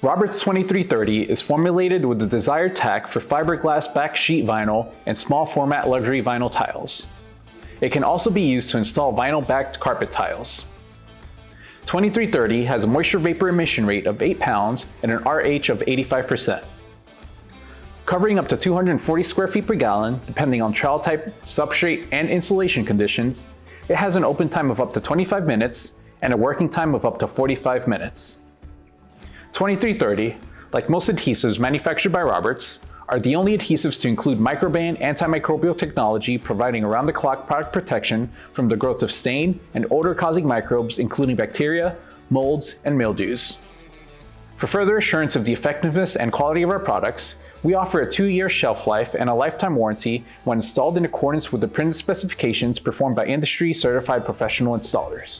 Roberts 2330 is formulated with the desired tack for fiberglass-backed sheet vinyl and small format luxury vinyl tiles. It can also be used to install vinyl-backed carpet tiles. 2330 has a moisture vapor emission rate of 8 pounds and an RH of 85%. Covering up to 240 square feet per gallon, depending on trowel type, substrate, and insulation conditions, it has an open time of up to 25 minutes and a working time of up to 45 minutes. 2330, like most adhesives manufactured by Roberts, are the only adhesives to include microban antimicrobial technology, providing around-the-clock product protection from the growth of stain and odor-causing microbes including bacteria, molds, and mildews. For further assurance of the effectiveness and quality of our products, we offer a 2-year shelf life and a lifetime warranty when installed in accordance with the printed specifications performed by industry-certified professional installers.